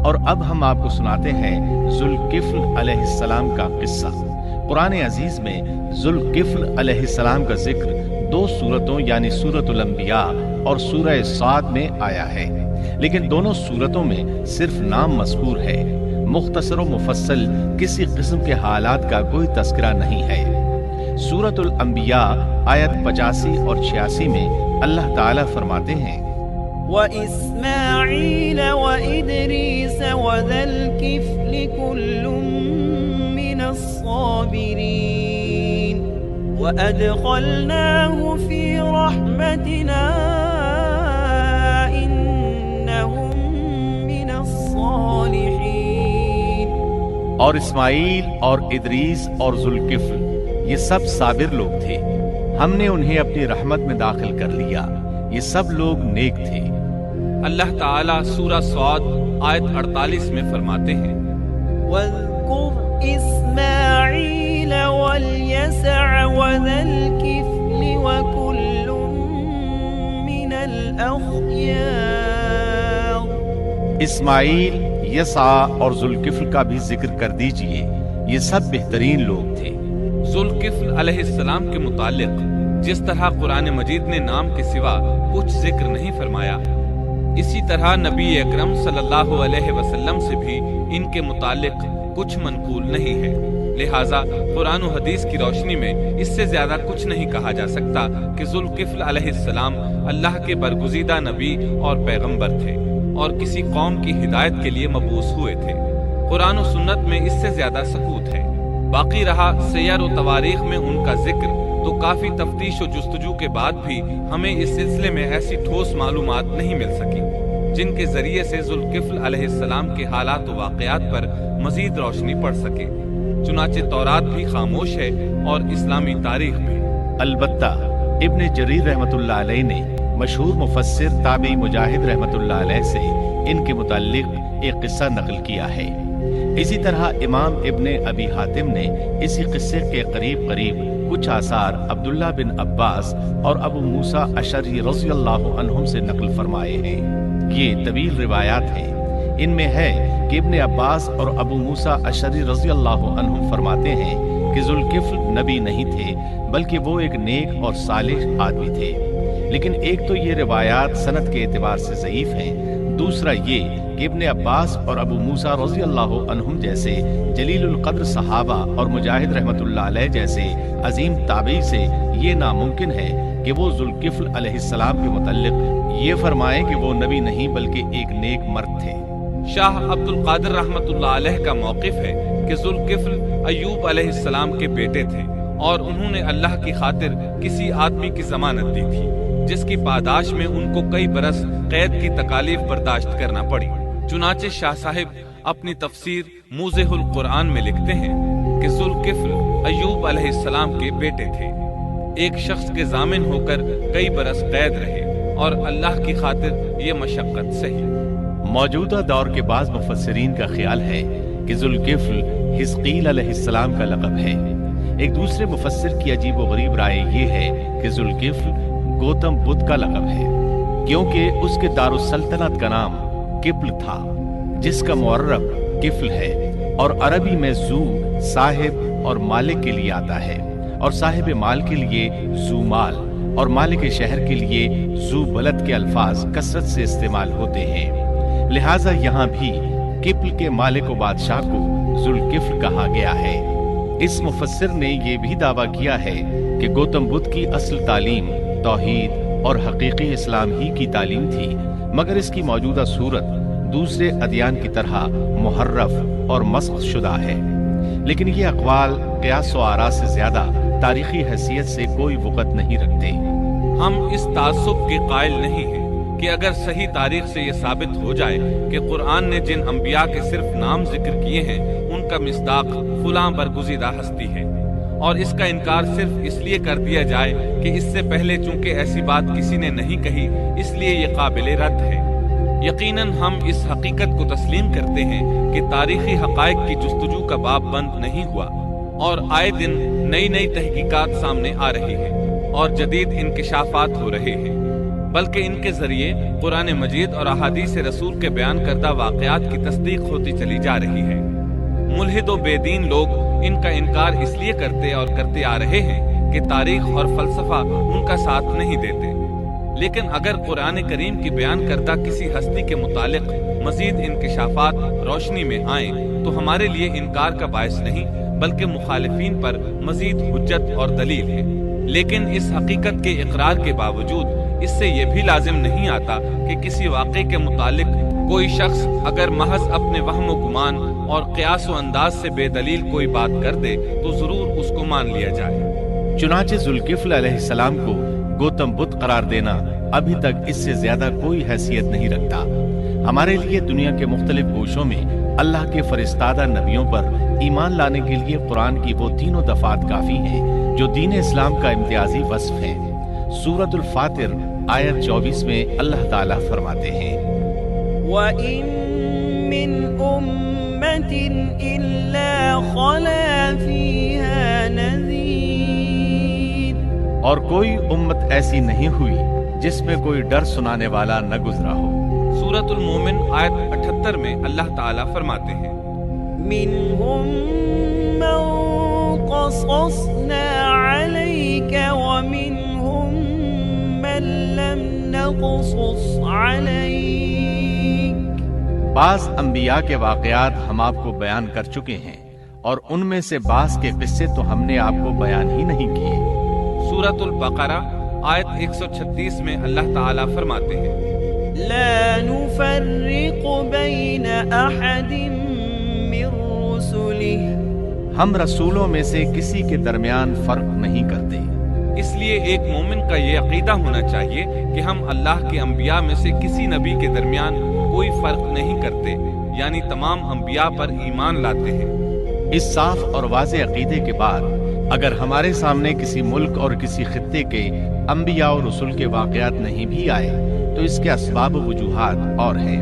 اور اب ہم آپ کو سناتے ہیں ذوالکفل علیہ السلام کا قصہ۔ قرآن عزیز میں ذوالکفل علیہ السلام کا ذکر 2 سورتوں یعنی سورۃ الانبیاء اور سورہ صاد میں آیا ہے، لیکن دونوں سورتوں میں صرف نام مذکور ہے، مختصر و مفصل کسی قسم کے حالات کا کوئی تذکرہ نہیں ہے۔ سورۃ الانبیاء آیت 85 اور 86 میں اللہ تعالیٰ فرماتے ہیں وَإِسْمَاعِيلَ وَإِدْرِيسَ وَذَا الْكِفْلِ كُلٌّ مِّنَ الصَّابِرِينَ وَأَدْخَلْنَاهُ فِي رَحْمَتِنَا إِنَّهُم مِّنَ الصَّالِحِينَ۔ اور اسماعیل اور ادریس اور ذوالکفل یہ سب صابر لوگ تھے، ہم نے انہیں اپنی رحمت میں داخل کر لیا، یہ سب لوگ نیک تھے۔ اللہ تعالیٰ سورہ صاد آیت 48 میں فرماتے ہیں وَاذْكُرْ إِسْمَاعِيلَ وَالْيَسَعَ وَذَا الْكِفْلِ وَكُلٌّ مِّنَ الْأَخْيَارِ۔ اسماعیل، یسع اور ذوالکفل کا بھی ذکر کر دیجئے، یہ سب بہترین لوگ تھے۔ ذوالکفل علیہ السلام کے متعلق جس طرح قرآن مجید نے نام کے سوا کچھ ذکر نہیں فرمایا، اسی طرح نبی اکرم صلی اللہ علیہ وسلم سے بھی ان کے متعلق کچھ منقول نہیں ہے، لہٰذا قرآن و حدیث کی روشنی میں اس سے زیادہ کچھ نہیں کہا جا سکتا کہ ذوالکفل علیہ السلام اللہ کے برگزیدہ نبی اور پیغمبر تھے اور کسی قوم کی ہدایت کے لیے مبعوث ہوئے تھے۔ قرآن و سنت میں اس سے زیادہ سکوت ہے۔ باقی رہا سیر و تواریخ میں ان کا ذکر، تو کافی تفتیش و جستجو کے بعد بھی ہمیں اس سلسلے میں ایسی ٹھوس معلومات نہیں مل سکی جن کے ذریعے سے ذوالکفل علیہ السلام کے حالات و واقعات پر مزید روشنی پڑ سکے، چنانچہ تورات بھی خاموش ہے اور اسلامی تاریخ بھی۔ البتہ ابن جریر رحمۃ اللہ علیہ نے مشہور مفسر تابعی مجاہد رحمۃ اللہ علیہ سے ان کے متعلق ایک قصہ نقل کیا ہے۔ اسی طرح امام ابن ابی حاتم نے اسی قصے کے قریب کچھ آثار عبداللہ بن عباس اور ابو موسیٰ اشعری رضی اللہ عنہم سے نقل فرمائے ہیں۔ یہ طویل روایات ہیں، ان میں ہے کہ ابن عباس اور ابو موسیٰ اشعری رضی اللہ عنہم فرماتے ہیں کہ ذوالکفل نبی نہیں تھے بلکہ وہ ایک نیک اور صالح آدمی تھے، لیکن ایک تو یہ روایات سند کے اعتبار سے ضعیف ہیں، دوسرا یہ کہ ابن عباس اور ابو موسیٰ رضی اللہ عنہم جیسے جلیل القدر صحابہ اور مجاہد رحمۃ اللہ علیہ جیسے عظیم تابعی سے یہ ناممکن ہے کہ وہ ذوالکفل علیہ السلام کے متعلق یہ فرمائیں کہ وہ نبی نہیں بلکہ ایک نیک مرد تھے۔ شاہ عبد القادر رحمۃ اللہ علیہ کا موقف ہے کہ ذوالکفل ایوب علیہ السلام کے بیٹے تھے اور انہوں نے اللہ کی خاطر کسی آدمی کی ضمانت دی تھی جس کی پاداش میں ان کو کئی برس قید کی تکالیف برداشت کرنا پڑی۔ چنانچہ شاہ صاحب اپنی تفسیر موضح القرآن میں لکھتے ہیں کہ ذوالکفل ایوب علیہ السلام کے بیٹے تھے، ایک شخص کے ضامن ہو کر کئی برس قید رہے اور اللہ کی خاطر یہ مشقت سہی۔ موجودہ دور کے بعض مفسرین کا خیال ہے کہ ذوالکفل حزقیل علیہ السلام کا لقب ہے۔ ایک دوسرے مفسر کی عجیب و غریب رائے یہ ہے کہ ذوالکفل گوتم بدھ کا لقب ہے، کیونکہ اس کے دارالسلطنت کا نام کفل تھا جس کا معرب کفل ہے، اور عربی میں ذو صاحب اور مالک کے لیے آتا ہے، اور صاحب مال کے لیے ذو مال اور مالک شہر کے لیے ذو بلد کے الفاظ کثرت سے استعمال ہوتے ہیں، لہٰذا یہاں بھی کفل کے مالک و بادشاہ کو ذوالکفل کہا گیا ہے۔ اس مفسر نے یہ بھی دعویٰ کیا ہے کہ گوتم بدھ کی اصل تعلیم توحید اور حقیقی اسلام ہی کی تعلیم تھی، مگر اس کی موجودہ صورت دوسرے ادیان کی طرح محرف اور مسخ شدہ ہے، لیکن یہ اقوال قیاس و آراء سے زیادہ تاریخی حیثیت سے کوئی وقت نہیں رکھتے۔ ہم اس تعصب کے قائل نہیں ہیں کہ اگر صحیح تاریخ سے یہ ثابت ہو جائے کہ قرآن نے جن انبیاء کے صرف نام ذکر کیے ہیں ان کا مصداق فلاں برگزیدہ ہستی ہے، اور اس کا انکار صرف اس لیے کر دیا جائے کہ اس سے پہلے چونکہ ایسی بات کسی نے نہیں کہی اس لیے یہ قابل رد ہے۔ یقیناً ہم اس حقیقت کو تسلیم کرتے ہیں کہ تاریخی حقائق کی جستجو کا باب بند نہیں ہوا اور آئے دن نئی نئی تحقیقات سامنے آ رہی ہیں اور جدید انکشافات ہو رہے ہیں۔ بلکہ ان کے ذریعے قرآن مجید اور احادیث رسول کے بیان کردہ واقعات کی تصدیق ہوتی چلی جا رہی ہے۔ ملحد و بے دین لوگ ان کا انکار اس لیے کرتے اور کرتے آ رہے ہیں کہ تاریخ اور فلسفہ ان کا ساتھ نہیں دیتے، لیکن اگر قرآن کریم کی بیان کردہ کسی ہستی کے متعلق مزید انکشافات روشنی میں آئیں تو ہمارے لیے انکار کا باعث نہیں بلکہ مخالفین پر مزید حجت اور دلیل ہے۔ لیکن اس حقیقت کے اقرار کے باوجود اس سے یہ بھی لازم نہیں آتا کہ کسی واقعے کے متعلق کوئی شخص اگر محض اپنے وہم و گمان اور قیاس و انداز سے بے دلیل کوئی بات کر دے تو ضرور اس کو مان لیا جائے۔ چنانچہ ذوالکفل علیہ السلام کو گوتم بدھ قرار دینا ابھی تک اس سے زیادہ کوئی حیثیت نہیں رکھتا۔ ہمارے لیے دنیا کے مختلف گوشوں میں اللہ کے فرستادہ نبیوں پر ایمان لانے کے لیے قرآن کی وہ تینوں دفعات کافی ہیں جو دین اسلام کا امتیازی وصف ہے۔ سورۃ الفاتر آیت 24 میں اللہ تعالیٰ فرماتے ہیں وَإِن مِّنْ أُمَّةٍ إِلَّا خَلَا فِيهَا نَذِيرٌ، اور کوئی امت ایسی نہیں ہوئی جس میں کوئی ڈر سنانے والا نہ گزرا ہو۔ سورۃ المومن آیت 78 میں اللہ تعالیٰ فرماتے ہیں مِّنْهُم مَّن قَصَصْنَا عَلَيْكَ وَمِنْهُم مَّن لَّمْ نَقْصُصْ عَلَيْكَ، بعض انبیاء کے واقعات ہم آپ کو بیان کر چکے ہیں اور ان میں سے بعض کے قصے تو ہم نے آپ کو بیان ہی نہیں کیے۔ سورۃ البقرہ آیت 136 میں اللہ تعالیٰ فرماتے ہیں لا نفرق بين أحد من رسله، ہم رسولوں میں سے کسی کے درمیان فرق نہیں کرتے۔ اس لیے ایک مومن کا یہ عقیدہ ہونا چاہیے کہ ہم اللہ کے انبیاء میں سے کسی نبی کے درمیان کوئی فرق نہیں کرتے، یعنی تمام انبیاء پر ایمان لاتے ہیں۔ اس صاف اور واضح عقیدے کے بعد اگر ہمارے سامنے کسی ملک اور کسی خطے کے انبیاء اور رسول کے واقعات نہیں بھی آئے تو اس کے اسباب و وجوہات اور ہیں،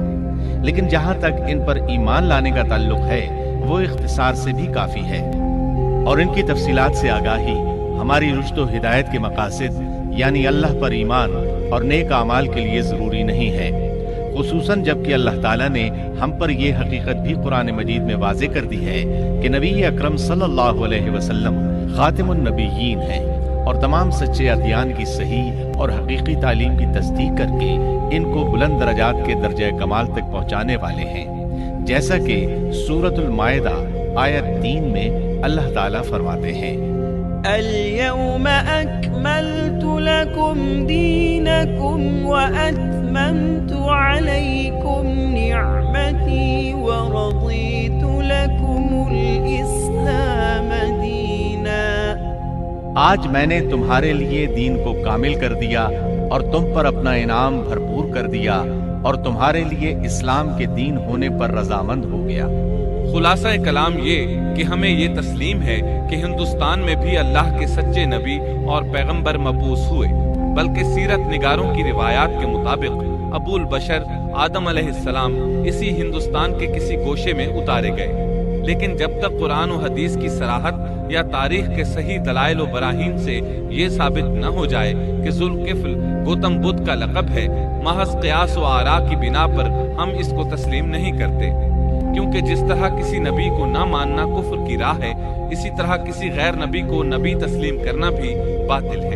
لیکن جہاں تک ان پر ایمان لانے کا تعلق ہے وہ اختصار سے بھی کافی ہے، اور ان کی تفصیلات سے آگاہی ہماری رشد و ہدایت کے مقاصد یعنی اللہ پر ایمان اور نیک اعمال کے لیے ضروری نہیں ہے، خصوصاً جبکہ اللہ تعالیٰ نے ہم پر یہ حقیقت بھی قرآن مجید میں واضح کر دی ہے کہ نبی اکرم صلی اللہ علیہ وسلم خاتم النبیین ہیں اور تمام سچے ادیان کی صحیح اور حقیقی تعلیم کی تصدیق کر کے ان کو بلند درجات کے درجہ کمال تک پہنچانے والے ہیں، جیسا کہ سورۃ المائدہ آیت 3 میں اللہ تعالیٰ فرماتے ہیں اليوم أكملت لكم دينكم وأتممت عليكم نعمتي ورضيت لكم الإسلام دينا، آج میں نے تمہارے لیے دین کو کامل کر دیا اور تم پر اپنا انعام بھرپور کر دیا اور تمہارے لیے اسلام کے دین ہونے پر رضامند ہو گیا۔ خلاصہ کلام یہ کہ ہمیں یہ تسلیم ہے کہ ہندوستان میں بھی اللہ کے سچے نبی اور پیغمبر مبعوث ہوئے، بلکہ سیرت نگاروں کی روایات کے مطابق ابو البشر آدم علیہ السلام اسی ہندوستان کے کسی گوشے میں اتارے گئے، لیکن جب تک قرآن و حدیث کی صراحت یا تاریخ کے صحیح دلائل و براہین سے یہ ثابت نہ ہو جائے کہ ذوالکفل گوتم بدھ کا لقب ہے، محض قیاس و آراء کی بنا پر ہم اس کو تسلیم نہیں کرتے، کیونکہ جس طرح کسی نبی کو نہ ماننا کفر کی راہ ہے، اسی طرح کسی غیر نبی کو نبی تسلیم کرنا بھی باطل ہے۔